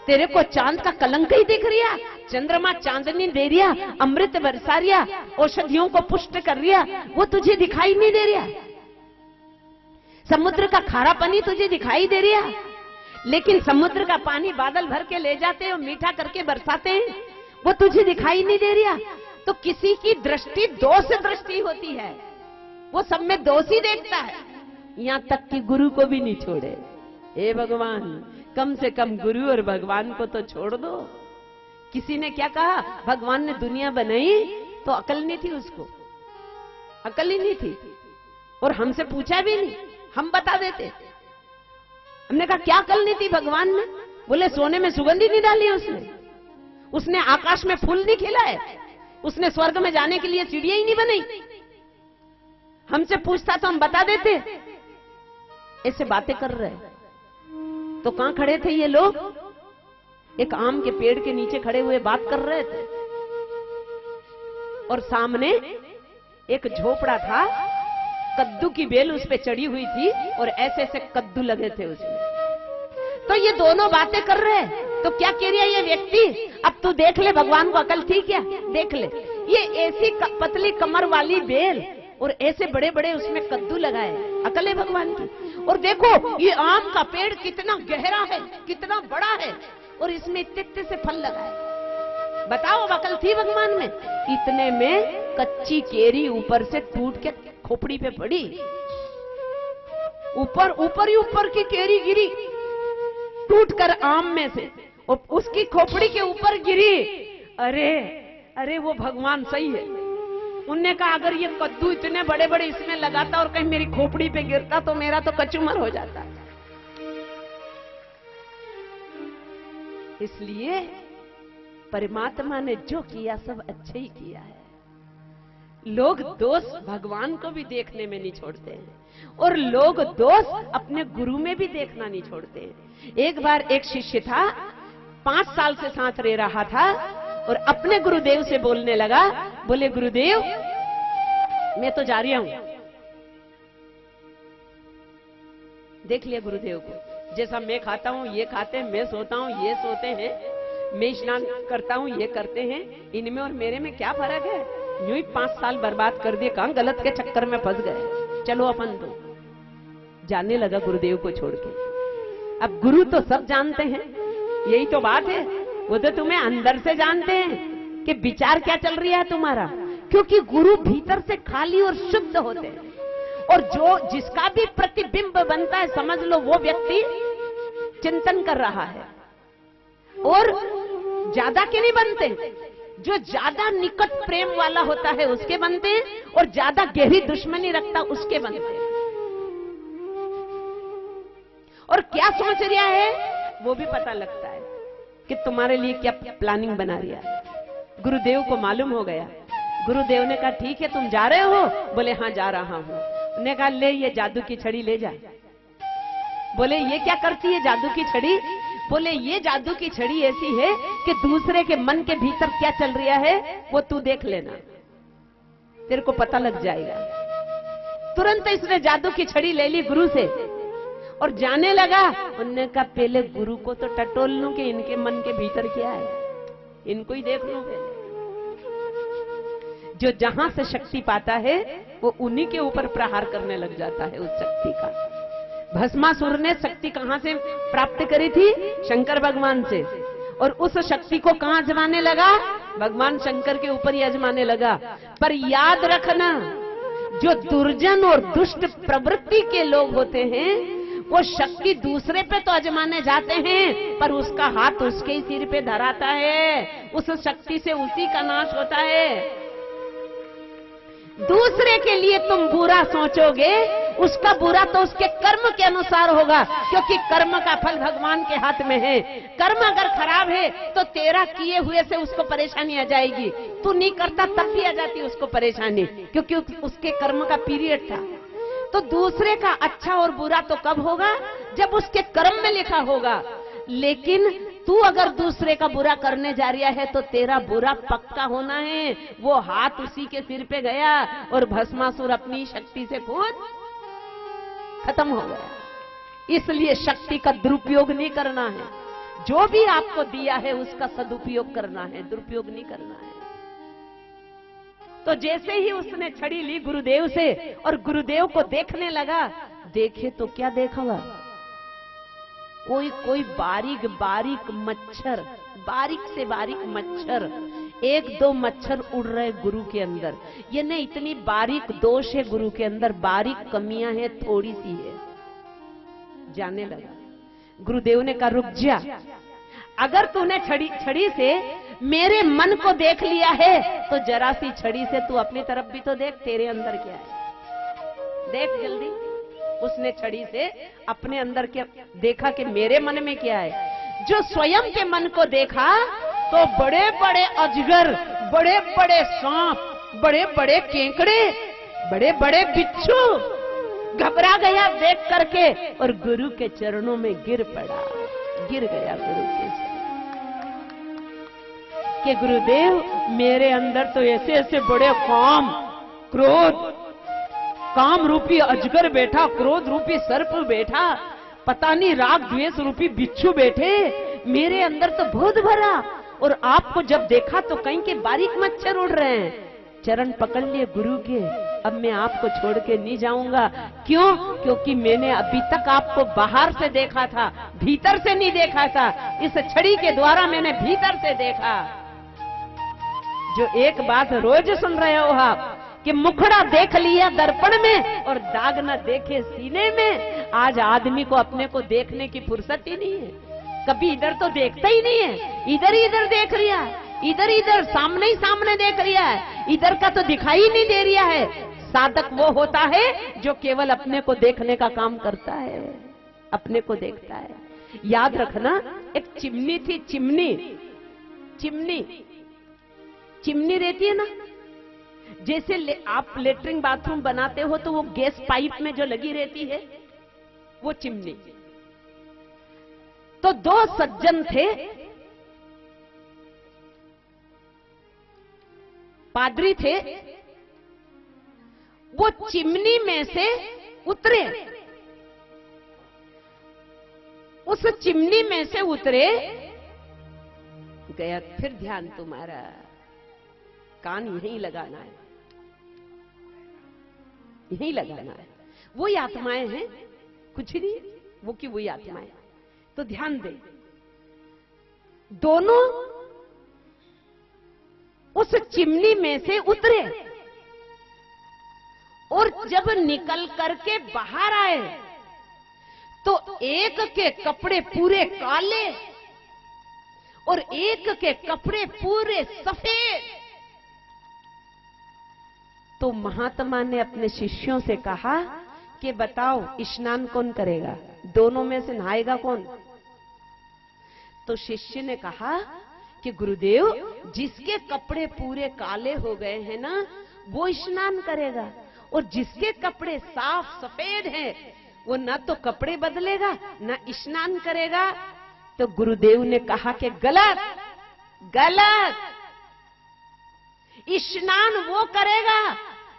तेरे को चांद का कलंक ही दिख रिया, चंद्रमा चांदनी दे रिया, अमृत बरसा रिया, औषधियों को पुष्ट कर रिया, वो तुझे दिखाई नहीं दे रिया। समुद्र का खारा पानी तुझे दिखाई दे रिया, लेकिन समुद्र का पानी बादल भर के ले जाते हैं और मीठा करके बरसाते हैं, वो तुझे दिखाई नहीं दे रिया। तो किसी की दृष्टि दोष दृष्टि होती है, वो सब में दोष ही देखता है, यहां तक कि गुरु को भी नहीं छोड़े। हे भगवान, कम से कम गुरु और भगवान को तो छोड़ दो। किसी ने क्या कहा, भगवान ने दुनिया बनाई तो अकल नहीं थी उसको, अकल ही नहीं थी, और हमसे पूछा भी नहीं, हम बता देते। हमने कहा क्या अकल नहीं थी भगवान में? बोले सोने में सुगंधी नहीं डाली उसने आकाश में फूल नहीं खिलाए, उसने स्वर्ग में जाने के लिए चिड़िया ही नहीं बनाई। हमसे पूछता तो हम बता देते। ऐसे बातें कर रहे तो कहां खड़े थे ये लोग? एक आम के पेड़ के नीचे खड़े हुए बात कर रहे थे, और सामने एक झोपड़ा था, कद्दू की बेल उस पे चढ़ी हुई थी और ऐसे ऐसे कद्दू लगे थे उसमें। तो ये दोनों बातें कर रहे हैं, तो क्या कह रहा है ये व्यक्ति? अब तू देख ले, भगवान को अकल थी क्या? देख ले, ये ऐसी पतली कमर वाली बेल और ऐसे बड़े बड़े उसमें कद्दू लगाए, अकल है भगवान की। और देखो ये आम का पेड़ कितना गहरा है, कितना बड़ा है, और इसमें इतने से फल लगाए। बताओ अकल थी भगवान में? इतने में कच्ची केरी ऊपर से टूट के खोपड़ी पे पड़ी, ऊपर ही ऊपर की केरी गिरी टूट कर आम में से, और उसकी खोपड़ी के ऊपर गिरी। अरे वो भगवान सही है। उनने कहा अगर ये कद्दू इतने बड़े बड़े इसमें लगाता और कहीं मेरी खोपड़ी पे गिरता तो मेरा तो कचूमर हो जाता। इसलिए परमात्मा ने जो किया सब अच्छे ही किया है। लोग दोष भगवान को भी देखने में नहीं छोड़ते हैं, और लोग दोष अपने गुरु में भी देखना नहीं छोड़ते हैं। एक बार एक शिष्य था, 5 साल से साथ रह रहा था, और अपने गुरुदेव से बोलने लगा, बोले गुरुदेव मैं तो जा रहा हूं। देख लिया गुरुदेव को, जैसा मैं खाता हूं ये खाते हैं, मैं सोता हूं ये सोते हैं, मैं स्नान करता हूं ये करते हैं, इनमें और मेरे में क्या फर्क है? यूं ही 5 साल बर्बाद कर दिए, कहां गलत के चक्कर में फंस गए। चलो अपन तो जाने लगा गुरुदेव को छोड़ के। अब गुरु तो सब जानते हैं, यही तो बात है, वो तो तुम्हें अंदर से जानते हैं कि विचार क्या चल रहा है तुम्हारा, क्योंकि गुरु भीतर से खाली और शुद्ध होते हैं। और जो जिसका भी प्रतिबिंब बनता है, समझ लो वो व्यक्ति चिंतन कर रहा है। और ज्यादा के नहीं बनते, जो ज्यादा निकट प्रेम वाला होता है उसके बनते हैं, और ज्यादा गहरी दुश्मनी रखता उसके बनते हैं। और क्या सोच रहा है वो भी पता लगता है कि तुम्हारे लिए क्या प्लानिंग बना रहा है। गुरुदेव को मालूम हो गया। गुरुदेव ने कहा ठीक है तुम जा रहे हो? बोले हाँ जा रहा हूं। उन्होंने कहा ले ये जादू की छड़ी ले जा। बोले ये क्या करती है जादू की छड़ी? बोले ये जादू की छड़ी ऐसी है कि दूसरे के मन के भीतर क्या चल रहा है वो तू देख लेना, तेरे को पता लग जाएगा। तुरंत इसने जादू की छड़ी ले ली गुरु से और जाने लगा। उन्होंने कहा पहले गुरु को तो टटोल लूं कि इनके मन के भीतर क्या है, इनको ही देख लूं पहले। जो जहां से शक्ति पाता है वो उन्हीं के ऊपर प्रहार करने लग जाता है उस शक्ति का। भस्मासुर ने शक्ति कहां से प्राप्त करी थी? शंकर भगवान से। और उस शक्ति को कहां आजमाने लगा? भगवान शंकर के ऊपर ही आजमाने लगा। पर याद रखना, जो दुर्जन और दुष्ट प्रवृत्ति के लोग होते हैं वो शक्ति दूसरे पे तो आजमाने जाते हैं, पर उसका हाथ उसके ही सिर पे धराता है, उस शक्ति से उसी का नाश होता है। दूसरे के लिए तुम बुरा सोचोगे, उसका बुरा तो उसके कर्म के अनुसार होगा, क्योंकि कर्म का फल भगवान के हाथ में है। कर्म अगर खराब है तो तेरा किए हुए से उसको परेशानी आ जाएगी, तू नहीं करता तब भी आ जाती उसको परेशानी, क्योंकि उसके कर्म का पीरियड था। तो दूसरे का अच्छा और बुरा तो कब होगा? जब उसके कर्म में लिखा होगा। लेकिन तू अगर दूसरे का बुरा करने जा रहा है तो तेरा बुरा पक्का होना है। वो हाथ उसी के सिर पे गया और भस्मासुर अपनी शक्ति से खुद खत्म हो गया। इसलिए शक्ति का दुरुपयोग नहीं करना है, जो भी आपको दिया है उसका सदुपयोग करना है, दुरुपयोग नहीं करना है। तो जैसे ही उसने छड़ी ली गुरुदेव से और गुरुदेव को देखने लगा, देखे तो क्या देखा? कोई बारीक बारीक मच्छर, बारीक से बारीक मच्छर, 1-2 मच्छर उड़ रहे गुरु के अंदर। ये नहीं, इतनी बारीक दोष है गुरु के अंदर, बारीक कमियां हैं, थोड़ी सी है। जाने लगा। गुरुदेव ने कहा रुक जा, अगर तूने छड़ी से मेरे मन को देख लिया है तो जरा सी छड़ी से तू अपनी तरफ भी तो देख, तेरे अंदर क्या है, देख जल्दी। उसने छड़ी से अपने अंदर क्या देखा कि मेरे मन में क्या है। जो स्वयं के मन को देखा तो बड़े बड़े अजगर, बड़े बड़े सांप, बड़े बड़े केकड़े, बड़े बड़े बिच्छू, घबरा गया देख करके और गुरु के चरणों में गिर पड़ा, गिर गया गुरु के चरणों कि गुरुदेव मेरे अंदर तो ऐसे ऐसे बड़े काम, क्रोध, काम रूपी अजगर बैठा, क्रोध रूपी सर्प बैठा, पता नहीं राग द्वेष रूपी बिच्छू बैठे, मेरे अंदर तो बहुत भरा। और आपको जब देखा तो कहीं के बारीक मच्छर उड़ रहे हैं। चरण पकड़ लिए गुरु के, अब मैं आपको छोड़ के नहीं जाऊंगा। क्यों? क्योंकि मैंने अभी तक आपको बाहर से देखा था, भीतर से नहीं देखा था। इस छड़ी के द्वारा मैंने भीतर से देखा। जो एक बात रोज सुन रहे हो आप कि मुखड़ा देख लिया दर्पण में और दाग न देखे सीने में। आज आदमी को अपने को देखने की फुर्सत ही नहीं है, कभी इधर तो देखता ही नहीं है, इधर ही इधर देख रिया है, इधर इधर सामने ही सामने देख रिया है, इधर का तो दिखाई नहीं दे रिया है। साधक वो होता है जो केवल अपने को देखने का काम करता है, अपने को देखता है। याद रखना, एक चिमनी थी, चिमनी चिमनी रहती है ना, जैसे आप लेटरिन बाथरूम बनाते हो तो वो गैस पाइप में जो लगी रहती है वो चिमनी। तो दो सज्जन थे, पादरी थे, वो चिमनी में से उतरे, उस चिमनी में से उतरे गया। फिर ध्यान तुम्हारा, कान यहीं लगाना है, यहीं लगाना है। वही आत्माएं हैं, कुछ नहीं, वो की वही आत्माएं। तो ध्यान दे, दोनों उस चिमनी में से उतरे और जब निकल करके बाहर आए तो एक के कपड़े पूरे काले और एक के कपड़े पूरे सफेद। तो महात्मा ने अपने शिष्यों से कहा कि बताओ स्नान कौन करेगा, दोनों में से नहाएगा कौन? तो शिष्य ने कहा कि गुरुदेव, जिसके कपड़े पूरे काले हो गए हैं ना, वो स्नान करेगा, और जिसके कपड़े साफ सफेद हैं वो ना तो कपड़े बदलेगा ना स्नान करेगा। तो गुरुदेव ने कहा कि गलत, गलत, स्नान वो करेगा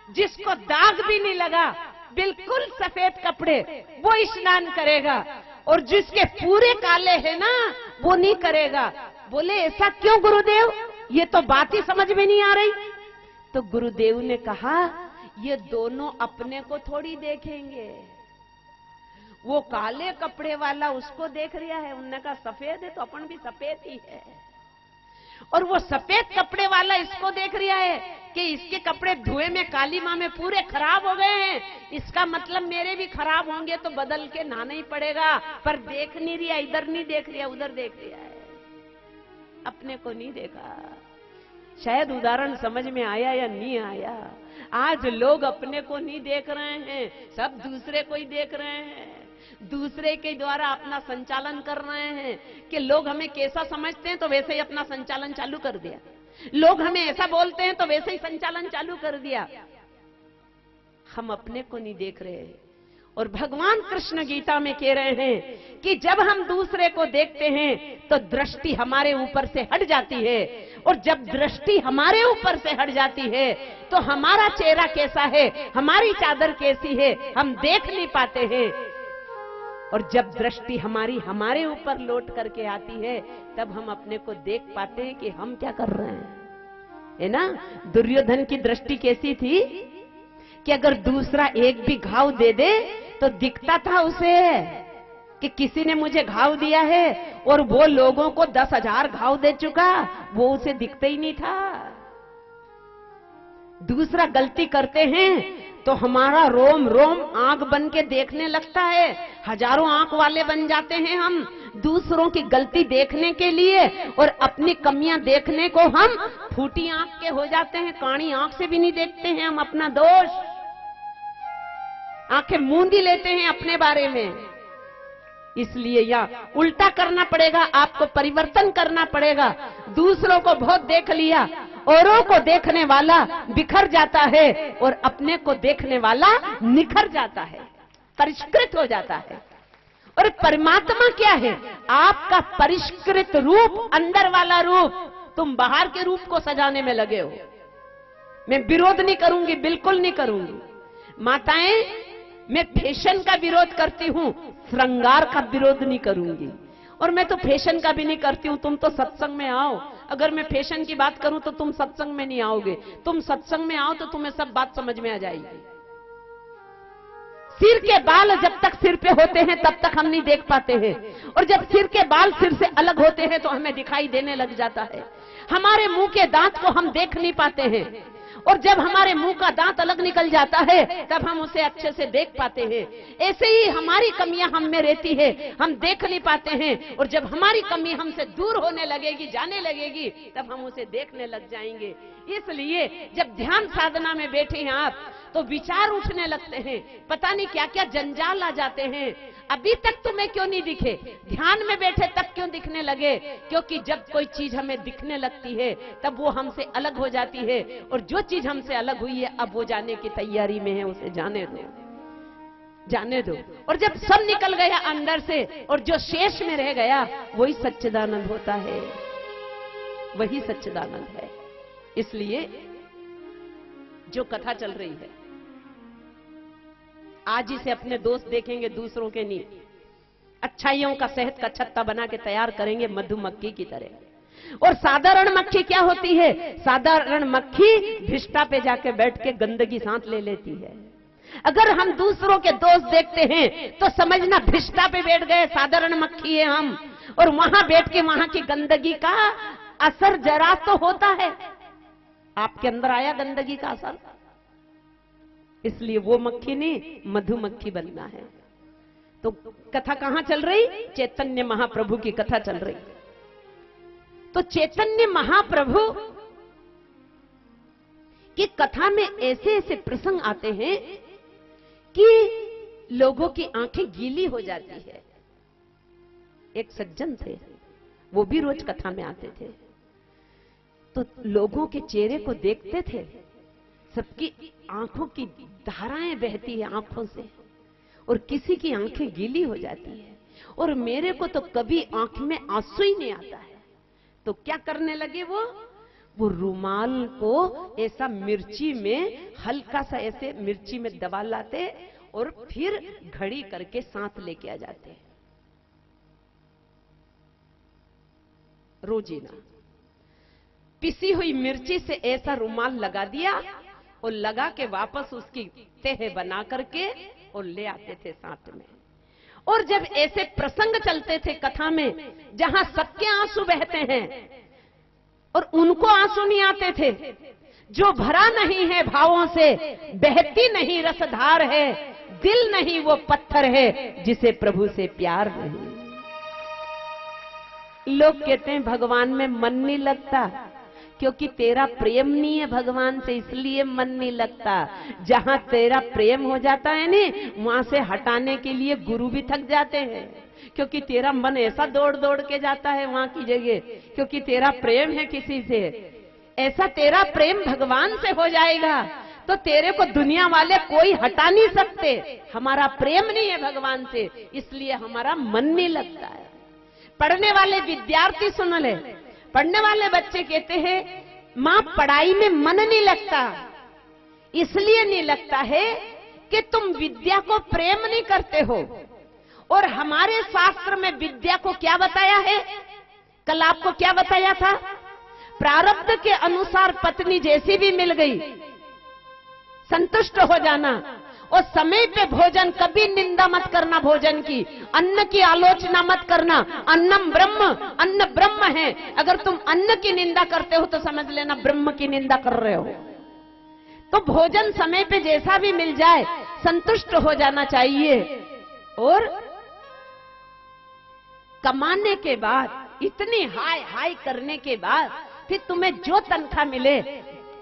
जिसको दाग भी नहीं लगा, बिल्कुल सफेद कपड़े, वो स्नान करेगा, और जिसके पूरे काले हैं ना वो नहीं करेगा। बोले ऐसा क्यों गुरुदेव, ये तो बात ही समझ में नहीं आ रही। तो गुरुदेव ने कहा ये दोनों अपने को थोड़ी देखेंगे, वो काले कपड़े वाला उसको देख रहा है, उनने कहा सफेद है तो अपन भी सफेद ही है, और वो सफेद कपड़े वाला इसको देख रहा है कि इसके कपड़े धुएं में, काली मां में पूरे खराब हो गए हैं, इसका मतलब मेरे भी खराब होंगे तो बदल के नहाना ही पड़ेगा। पर देख नहीं रहा, इधर नहीं देख रहा, उधर देख रहा है, अपने को नहीं देखा। शायद उदाहरण समझ में आया या नहीं आया। आज लोग अपने को नहीं देख रहे हैं, सब दूसरे को ही देख रहे हैं, दूसरे के द्वारा अपना संचालन कर रहे हैं कि लोग हमें कैसा समझते हैं तो वैसे ही अपना संचालन चालू कर दिया, लोग हमें ऐसा बोलते हैं तो वैसे ही संचालन चालू कर दिया। हम अपने को नहीं देख रहे हैं। और भगवान कृष्ण गीता में कह रहे हैं कि जब हम दूसरे को देखते हैं तो दृष्टि हमारे ऊपर से हट जाती है, और जब दृष्टि हमारे ऊपर से हट जाती है तो हमारा चेहरा कैसा है, हमारी चादर कैसी है, हम देख नहीं पाते हैं। और जब दृष्टि हमारी हमारे ऊपर लौट करके आती है तब हम अपने को देख पाते हैं कि हम क्या कर रहे हैं, है ना। दुर्योधन की दृष्टि कैसी थी कि अगर दूसरा एक भी घाव दे दे तो दिखता था उसे कि किसी ने मुझे घाव दिया है, और वो लोगों को 10,000 घाव दे चुका, वो उसे दिखता ही नहीं था। दूसरा गलती करते हैं तो हमारा रोम रोम आंख बन के देखने लगता है, हजारों आंख वाले बन जाते हैं हम। दूसरों की गलती देखने के लिए और अपनी कमियां देखने को हम फूटी आंख के हो जाते हैं, काणी आंख से भी नहीं देखते हैं हम अपना दोष, आंखें मूंदी लेते हैं अपने बारे में। इसलिए या उल्टा करना पड़ेगा, आपको परिवर्तन करना पड़ेगा। दूसरों को बहुत देख लिया, औरों को देखने वाला बिखर जाता है और अपने को देखने वाला निखर जाता है, परिष्कृत हो जाता है। और परमात्मा क्या है? आपका परिष्कृत रूप, अंदर वाला रूप। तुम बाहर के रूप को सजाने में लगे हो। मैं विरोध नहीं करूंगी, बिल्कुल नहीं करूंगी। माताएं, मैं फैशन का विरोध करती हूं, श्रृंगार का विरोध नहीं करूंगी। और मैं तो फैशन का भी नहीं करती हूं। तुम तो सत्संग में आओ। अगर मैं फैशन की बात करूं तो तुम सत्संग में नहीं आओगे। तुम सत्संग में आओ तो तुम्हें सब बात समझ में आ जाएगी। सिर के बाल जब तक सिर पे होते हैं तब तक हम नहीं देख पाते हैं, और जब सिर के बाल सिर से अलग होते हैं तो हमें दिखाई देने लग जाता है। हमारे मुंह के दांत को हम देख नहीं पाते हैं, और जब हमारे मुंह का दांत अलग निकल जाता है तब हम उसे अच्छे से देख पाते हैं। ऐसे ही हमारी कमियां हम में रहती है, हम देख नहीं पाते हैं, और जब हमारी कमी हमसे दूर होने लगेगी, जाने लगेगी, तब हम उसे देखने लग जाएंगे। इसलिए जब ध्यान साधना में बैठे हैं आप, तो विचार उठने लगते हैं, पता नहीं क्या क्या जंजाल आ जाते हैं। अभी तक तुम्हें क्यों नहीं दिखे? ध्यान में बैठे तब क्यों दिखने लगे? क्योंकि जब कोई चीज हमें दिखने लगती है तब वो हमसे अलग हो जाती है, और जो चीज हमसे अलग हुई है अब वो जाने की तैयारी में है, उसे जाने दो, जाने दो। और जब सब निकल गया अंदर से और जो शेष में रह गया वही सच्चिदानंद होता है, वही सच्चिदानंद है। इसलिए जो कथा चल रही है, आज इसे अपने दोस्त देखेंगे, दूसरों के नहीं। अच्छाइयों का शहद का छत्ता बना के तैयार करेंगे मधुमक्खी की तरह। और साधारण मक्खी क्या होती है? साधारण मक्खी भिष्टा पे जाके बैठ के गंदगी सांस ले लेती है। अगर हम दूसरों के दोस्त देखते हैं तो समझना भिष्टा पे बैठ गए, साधारण मक्खी है हम, और वहां बैठ के वहां की गंदगी का असर जरा तो होता है। आपके अंदर आया गंदगी का असर, इसलिए वो मक्खी नहीं मधुमक्खी बनना है। तो कथा कहां चल रही? चैतन्य महाप्रभु की कथा चल रही। तो चैतन्य महाप्रभु की कथा में ऐसे ऐसे प्रसंग आते हैं कि लोगों की आंखें गीली हो जाती है। एक सज्जन थे, वो भी रोज कथा में आते थे, तो लोगों के चेहरे को देखते थे, सबकी आंखों की धाराएं बहती है आंखों से, और किसी की आंखें गीली हो जाती है, और मेरे को तो कभी आंख में आंसू ही नहीं आता है। तो क्या करने लगे वो रुमाल को ऐसा मिर्ची में हल्का सा ऐसे मिर्ची में दबा लाते और फिर घड़ी करके साथ लेके आ जाते। रोजीना पिसी हुई मिर्ची से ऐसा रुमाल लगा दिया और लगा के वापस उसकी तह बना करके और ले आते थे साथ में। और जब ऐसे प्रसंग चलते थे कथा में जहां सबके आंसू बहते हैं और उनको आंसू नहीं आते थे, जो भरा नहीं है भावों से, बहती नहीं रसधार है, दिल नहीं वो पत्थर है जिसे प्रभु से प्यार नहीं। लोग कहते हैं भगवान में मन नहीं लगता, क्योंकि तेरा प्रेम नहीं है भगवान से, इसलिए मन नहीं लगता। जहां तेरा प्रेम हो जाता है ना, वहां से हटाने के लिए गुरु भी थक जाते हैं, क्योंकि तेरा मन ऐसा दौड़ दौड़ के जाता है वहां की जगह, क्योंकि तेरा प्रेम है किसी से। ऐसा तेरा प्रेम भगवान से हो जाएगा तो तेरे को दुनिया वाले कोई हटा नहीं सकते। हमारा प्रेम नहीं है भगवान से, इसलिए हमारा मन नहीं लगता है। पढ़ने वाले विद्यार्थी सुन ले, पढ़ने वाले बच्चे कहते हैं मां पढ़ाई में मन नहीं लगता, इसलिए नहीं लगता है कि तुम विद्या को प्रेम नहीं करते हो। और हमारे शास्त्र में विद्या को क्या बताया है? कल आपको क्या बताया था? प्रारब्ध के अनुसार पत्नी जैसी भी मिल गई संतुष्ट हो जाना, और समय पे भोजन, कभी निंदा मत करना भोजन की, अन्न की आलोचना मत करना। अन्नम ब्रह्म, अन्न ब्रह्म है। अगर तुम अन्न की निंदा करते हो तो समझ लेना ब्रह्म की निंदा कर रहे हो। तो भोजन समय पे जैसा भी मिल जाए संतुष्ट हो जाना चाहिए। और कमाने के बाद, इतनी हाय हाय करने के बाद, फिर तुम्हें जो तनख्वाह मिले,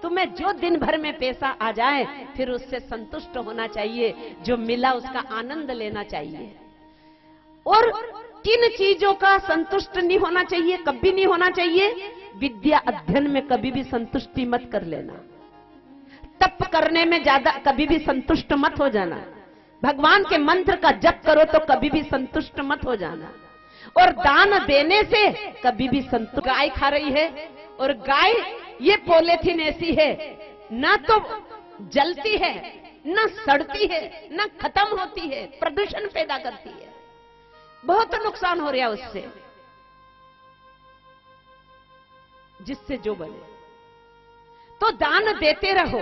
तुम्हें जो दिन भर में पैसा आ जाए, फिर उससे संतुष्ट होना चाहिए। जो मिला उसका आनंद लेना चाहिए। और किन चीजों का संतुष्ट नहीं होना चाहिए, कभी नहीं होना चाहिए? विद्या अध्ययन में कभी भी संतुष्टि मत कर लेना। तप करने में ज्यादा कभी भी संतुष्ट मत हो जाना। भगवान के मंत्र का जप करो तो कभी भी संतुष्ट मत हो जाना। और दान देने से कभी भी संतुष्ट। गाय खा रही है और गाय ये पॉलीथीन ऐसी है, ना तो जलती है, ना सड़ती है, ना खत्म होती है, प्रदूषण पैदा करती है, बहुत नुकसान हो रहा है उससे। जिससे जो बने तो दान देते रहो।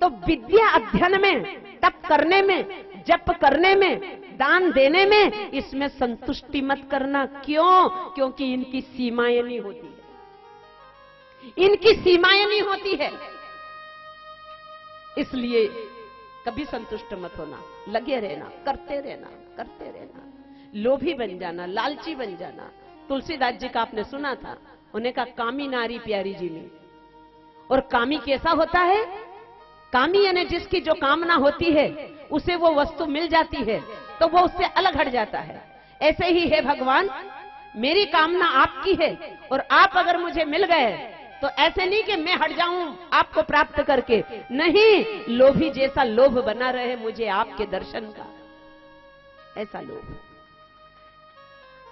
तो विद्या अध्ययन में, तप करने में, जप करने में, दान देने में, इसमें संतुष्टि मत करना। क्यों? क्योंकि इनकी सीमाएं नहीं होती है, इनकी सीमाएं नहीं होती है। इसलिए कभी संतुष्ट मत होना, लगे रहना, करते रहना, करते रहना। लोभी बन जाना, लालची बन जाना। तुलसीदास जी का आपने सुना था, उन्हें कहा कामी नारी प्यारी जी में। और कामी कैसा होता है? कामी यानी जिसकी जो कामना होती है उसे वो वस्तु मिल जाती है तो वो उससे अलग हट जाता है। ऐसे ही है भगवान, मेरी कामना आपकी है और आप अगर मुझे मिल गए तो ऐसे नहीं कि मैं हट जाऊं आपको प्राप्त करके, नहीं, लोभी जैसा लोभ बना रहे मुझे आपके दर्शन का, ऐसा लोभ।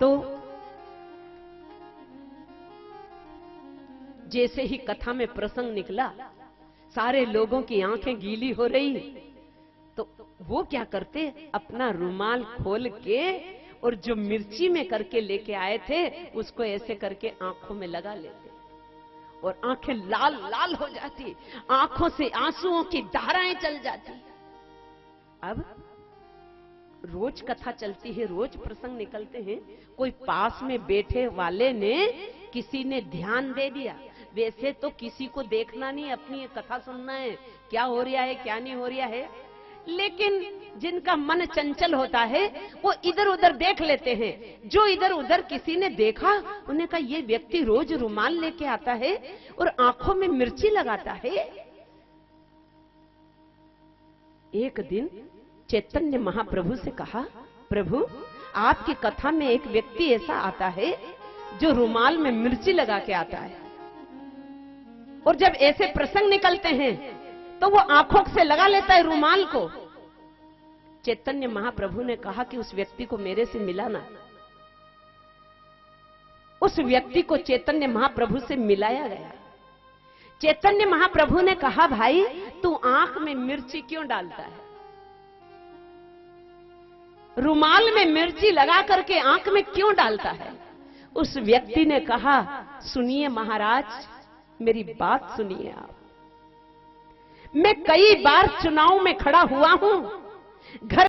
तो जैसे ही कथा में प्रसंग निकला, सारे लोगों की आंखें गीली हो रही, तो वो क्या करते, अपना रुमाल खोल के और जो मिर्ची में करके लेके आए थे उसको ऐसे करके आंखों में लगा लेते और आंखें लाल लाल हो जाती, आंखों से आंसुओं की धाराएं चल जाती। अब रोज कथा चलती है, रोज प्रसंग निकलते हैं, कोई पास में बैठे वाले ने, किसी ने ध्यान दे दिया। वैसे तो किसी को देखना नहीं, अपनी कथा सुनना है, क्या हो रहा है क्या नहीं हो रहा है। लेकिन जिनका मन चंचल होता है वो इधर उधर देख लेते हैं। जो इधर उधर किसी ने देखा, उन्हें कहा ये व्यक्ति रोज रुमाल लेके आता है और आंखों में मिर्ची लगाता है। एक दिन चैतन्य महाप्रभु से कहा, प्रभु आपकी कथा में एक व्यक्ति ऐसा आता है जो रुमाल में मिर्ची लगा के आता है, और जब ऐसे प्रसंग निकलते हैं तो वो आंखों से लगा लेता है रुमाल को। चैतन्य महाप्रभु ने कहा कि उस व्यक्ति को मेरे से मिलाना। उस व्यक्ति को चैतन्य महाप्रभु से मिलाया गया। चैतन्य महाप्रभु ने कहा, भाई तू आंख में मिर्ची क्यों डालता है? रुमाल में मिर्ची लगा करके आंख में क्यों डालता है? उस व्यक्ति ने कहा, सुनिए महाराज, मेरी बात सुनिए आप। मैं कई बार चुनाव में खड़ा हुआ हूं, घर